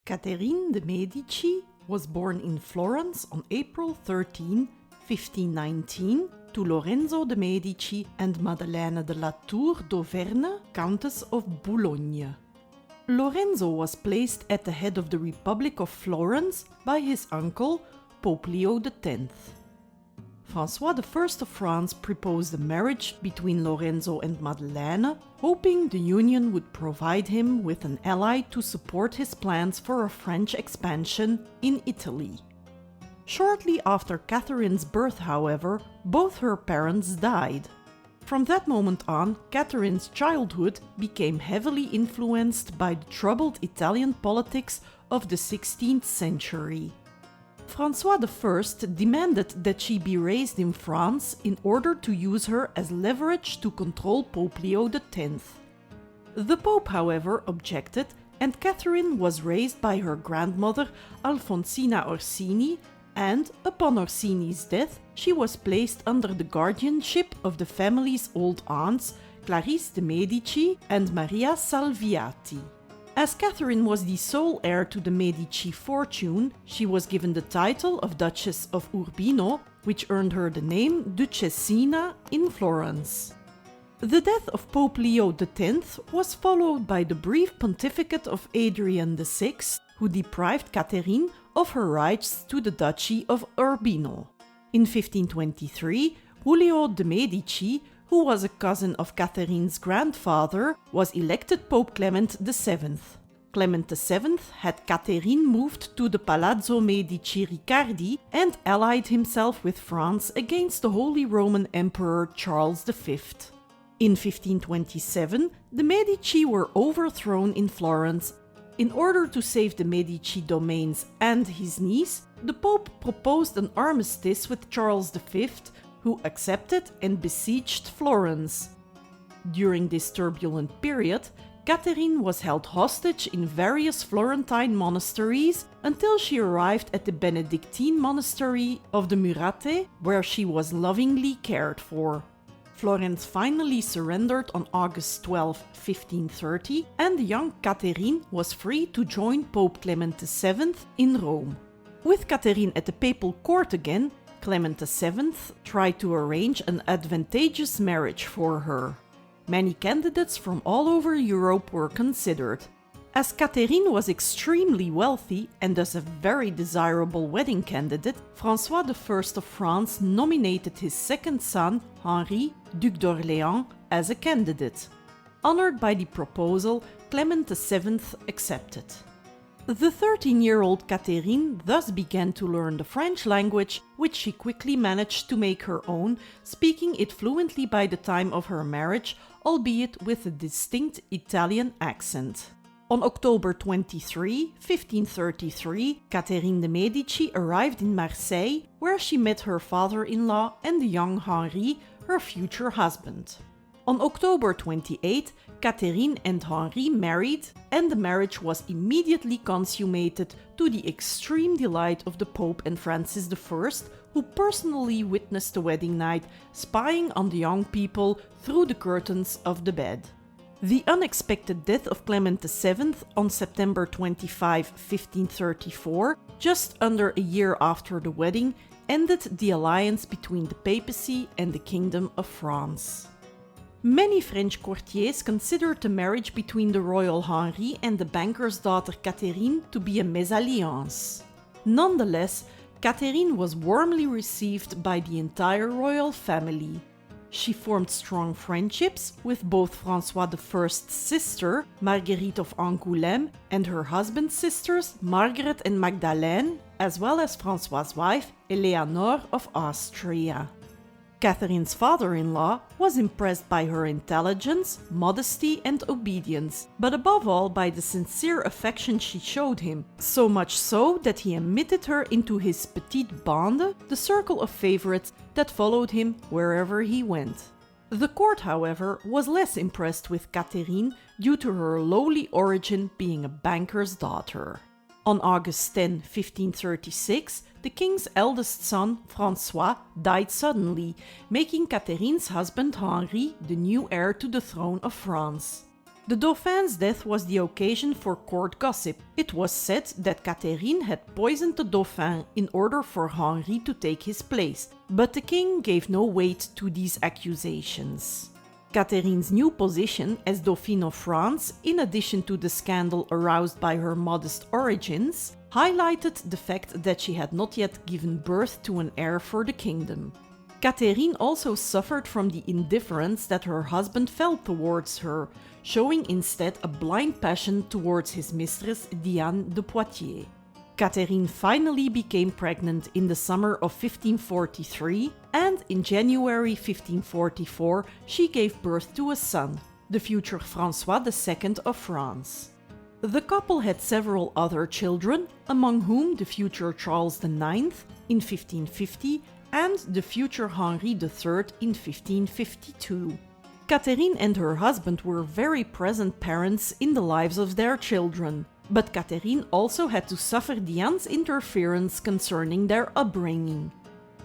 Catherine de Medici was born in Florence on April 13, 1519, to Lorenzo de Medici and Madeleine de la Tour d'Auvergne, Countess of Boulogne. Lorenzo was placed at the head of the Republic of Florence by his uncle, Pope Leo X. Francois I of France proposed a marriage between Lorenzo and Madeleine, hoping the union would provide him with an ally to support his plans for a French expansion in Italy. Shortly after Catherine's birth, however, both her parents died. From that moment on, Catherine's childhood became heavily influenced by the troubled Italian politics of the 16th century. Francois I demanded that she be raised in France in order to use her as leverage to control Pope Leo X. The Pope, however, objected, and Catherine was raised by her grandmother Alfonsina Orsini, and, upon Orsini's death, she was placed under the guardianship of the family's old aunts, Clarice de Medici and Maria Salviati. As Catherine was the sole heir to the Medici fortune, she was given the title of Duchess of Urbino, which earned her the name Duchessina in Florence. The death of Pope Leo X was followed by the brief pontificate of Adrian VI, who deprived Catherine of her rights to the Duchy of Urbino. In 1523, Giulio de Medici, who was a cousin of Catherine's grandfather, was elected Pope Clement VII. Clement VII had Catherine moved to the Palazzo Medici Riccardi and allied himself with France against the Holy Roman Emperor Charles V. In 1527, the Medici were overthrown in Florence. In order to save the Medici domains and his niece, the Pope proposed an armistice with Charles V, who accepted and besieged Florence. During this turbulent period, Catherine was held hostage in various Florentine monasteries until she arrived at the Benedictine monastery of the Murate, where she was lovingly cared for. Florence finally surrendered on August 12, 1530, and the young Catherine was free to join Pope Clement VII in Rome. With Catherine at the papal court again, Clement VII tried to arrange an advantageous marriage for her. Many candidates from all over Europe were considered. As Catherine was extremely wealthy and thus a very desirable wedding candidate, Francois I of France nominated his second son, Henri, Duc d'Orléans, as a candidate. Honored by the proposal, Clement VII accepted. The 13-year-old Catherine thus began to learn the French language, which she quickly managed to make her own, speaking it fluently by the time of her marriage, albeit with a distinct Italian accent. On October 23, 1533, Catherine de Medici arrived in Marseille, where she met her father-in-law and the young Henri, her future husband. On October 28, Catherine and Henri married, and the marriage was immediately consummated to the extreme delight of the Pope and Francis I, who personally witnessed the wedding night, spying on the young people through the curtains of the bed. The unexpected death of Clement VII on September 25, 1534, just under a year after the wedding, ended the alliance between the papacy and the Kingdom of France. Many French courtiers considered the marriage between the royal Henri and the banker's daughter Catherine to be a mésalliance. Nonetheless, Catherine was warmly received by the entire royal family. She formed strong friendships with both Francois I's sister, Marguerite of Angoulême, and her husband's sisters, Margaret and Magdalene, as well as Francois' wife, Eleanor of Austria. Catherine's father-in-law was impressed by her intelligence, modesty, and obedience, but above all by the sincere affection she showed him, so much so that he admitted her into his petite bande, the circle of favorites that followed him wherever he went. The court, however, was less impressed with Catherine due to her lowly origin being a banker's daughter. On August 10, 1536, the king's eldest son, François, died suddenly, making Catherine's husband Henri the new heir to the throne of France. The Dauphin's death was the occasion for court gossip. It was said that Catherine had poisoned the Dauphin in order for Henri to take his place, but the king gave no weight to these accusations. Catherine's new position as Dauphine of France, in addition to the scandal aroused by her modest origins, highlighted the fact that she had not yet given birth to an heir for the kingdom. Catherine also suffered from the indifference that her husband felt towards her, showing instead a blind passion towards his mistress Diane de Poitiers. Catherine finally became pregnant in the summer of 1543, and in January 1544 she gave birth to a son, the future François II of France. The couple had several other children, among whom the future Charles IX in 1550 and the future Henri III in 1552. Catherine and her husband were very present parents in the lives of their children, but Catherine also had to suffer Diane's interference concerning their upbringing.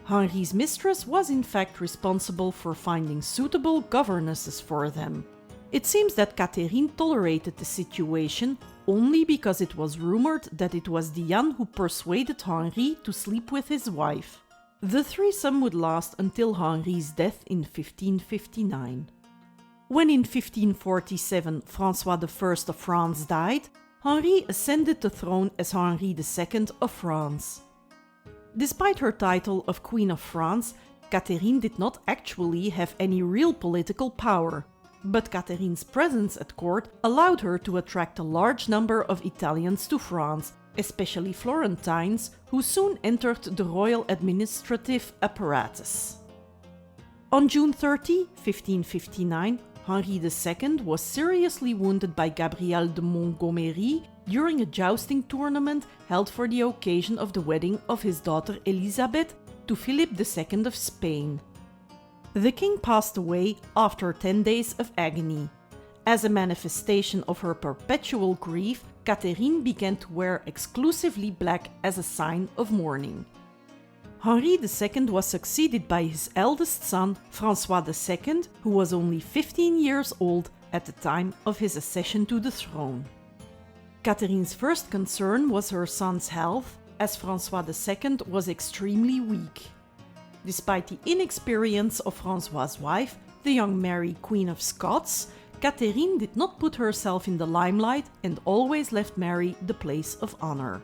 Henri's mistress was in fact responsible for finding suitable governesses for them. It seems that Catherine tolerated the situation only because it was rumored that it was Diane who persuaded Henri to sleep with his wife. The threesome would last until Henri's death in 1559. When in 1547 François I of France died, Henri ascended the throne as Henri II of France. Despite her title of Queen of France, Catherine did not actually have any real political power, but Catherine's presence at court allowed her to attract a large number of Italians to France, especially Florentines, who soon entered the royal administrative apparatus. On June 30, 1559, Henri II was seriously wounded by Gabrielle de Montgomery during a jousting tournament held for the occasion of the wedding of his daughter Elizabeth to Philip II of Spain. The king passed away after 10 days of agony. As a manifestation of her perpetual grief, Catherine began to wear exclusively black as a sign of mourning. Henri II was succeeded by his eldest son, François II, who was only 15 years old at the time of his accession to the throne. Catherine's first concern was her son's health, as François II was extremely weak. Despite the inexperience of François' wife, the young Mary, Queen of Scots, Catherine did not put herself in the limelight and always left Mary the place of honor.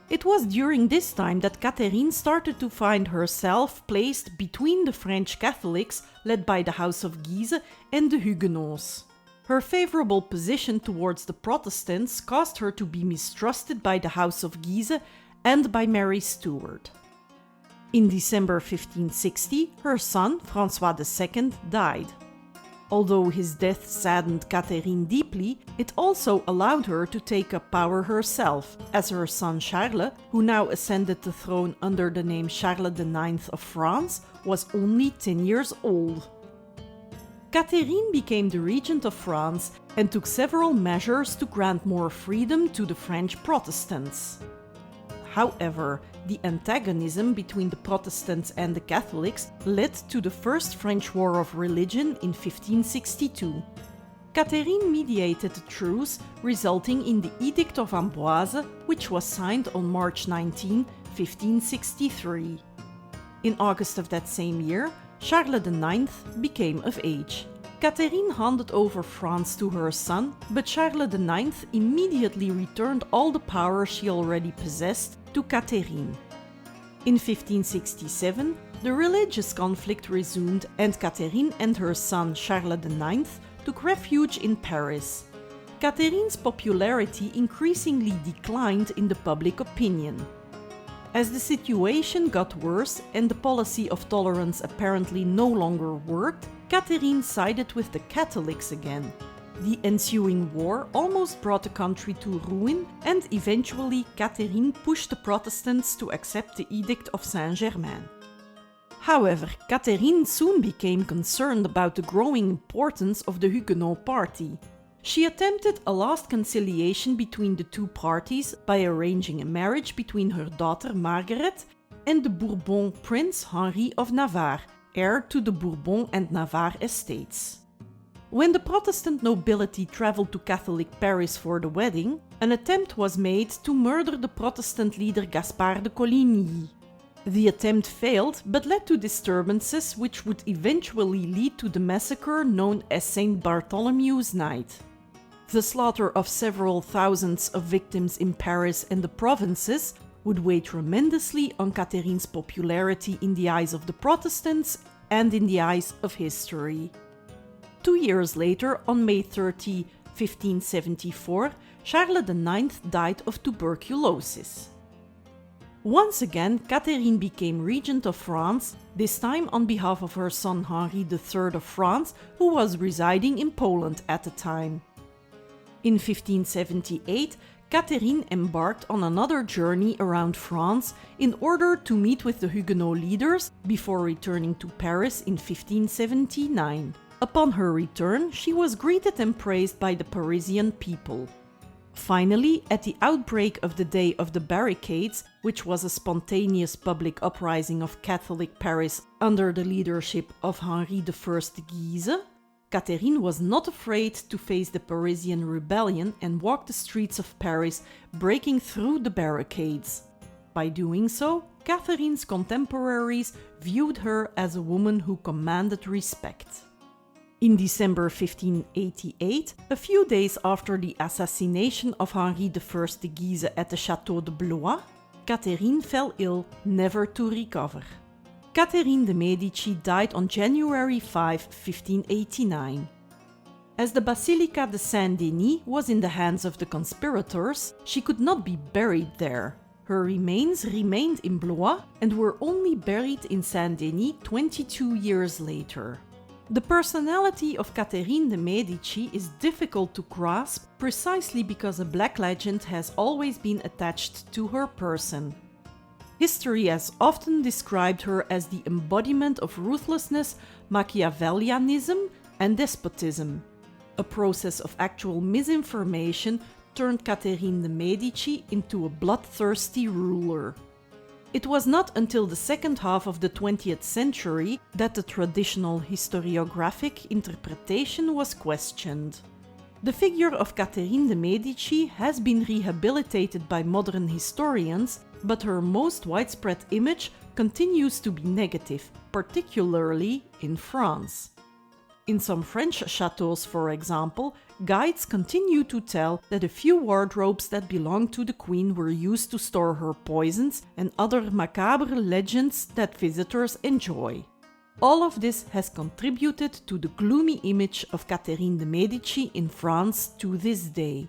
It was during this time that Catherine started to find herself placed between the French Catholics led by the House of Guise and the Huguenots. Her favorable position towards the Protestants caused her to be mistrusted by the House of Guise and by Mary Stuart. In December 1560, her son, François II, died. Although his death saddened Catherine deeply, it also allowed her to take up power herself, as her son Charles, who now ascended the throne under the name Charles IX of France, was only 10 years old. Catherine became the regent of France and took several measures to grant more freedom to the French Protestants. However, the antagonism between the Protestants and the Catholics led to the First French War of Religion in 1562. Catherine mediated a truce, resulting in the Edict of Amboise, which was signed on March 19, 1563. In August of that same year, Charles IX became of age. Catherine handed over France to her son, but Charles IX immediately returned all the power she already possessed to Catherine. In 1567, the religious conflict resumed and Catherine and her son Charles IX took refuge in Paris. Catherine's popularity increasingly declined in the public opinion. As the situation got worse and the policy of tolerance apparently no longer worked, Catherine sided with the Catholics again. The ensuing war almost brought the country to ruin, and eventually Catherine pushed the Protestants to accept the Edict of Saint-Germain. However, Catherine soon became concerned about the growing importance of the Huguenot party. She attempted a last conciliation between the two parties by arranging a marriage between her daughter Margaret and the Bourbon prince Henri of Navarre, heir to the Bourbon and Navarre estates. When the Protestant nobility traveled to Catholic Paris for the wedding, an attempt was made to murder the Protestant leader Gaspard de Coligny. The attempt failed, but led to disturbances which would eventually lead to the massacre known as St. Bartholomew's Night. The slaughter of several thousands of victims in Paris and the provinces would weigh tremendously on Catherine's popularity in the eyes of the Protestants and in the eyes of history. 2 years later, on May 30, 1574, Charles IX died of tuberculosis. Once again, Catherine became regent of France, this time on behalf of her son Henri III of France, who was residing in Poland at the time. In 1578, Catherine embarked on another journey around France in order to meet with the Huguenot leaders before returning to Paris in 1579. Upon her return, she was greeted and praised by the Parisian people. Finally, at the outbreak of the Day of the Barricades, which was a spontaneous public uprising of Catholic Paris under the leadership of Henri I de Guise, Catherine was not afraid to face the Parisian rebellion and walk the streets of Paris, breaking through the barricades. By doing so, Catherine's contemporaries viewed her as a woman who commanded respect. In December 1588, a few days after the assassination of Henri I de Guise at the Château de Blois, Catherine fell ill, never to recover. Catherine de Medici died on January 5, 1589. As the Basilica de Saint-Denis was in the hands of the conspirators, she could not be buried there. Her remains remained in Blois and were only buried in Saint-Denis 22 years later. The personality of Catherine de Medici is difficult to grasp precisely because a black legend has always been attached to her person. History has often described her as the embodiment of ruthlessness, Machiavellianism, and despotism. A process of actual misinformation turned Catherine de Medici into a bloodthirsty ruler. It was not until the second half of the 20th century that the traditional historiographic interpretation was questioned. The figure of Catherine de Medici has been rehabilitated by modern historians, but her most widespread image continues to be negative, particularly in France. In some French chateaux, for example, guides continue to tell that a few wardrobes that belonged to the queen were used to store her poisons and other macabre legends that visitors enjoy. All of this has contributed to the gloomy image of Catherine de Medici in France to this day.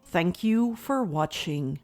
Thank you for watching.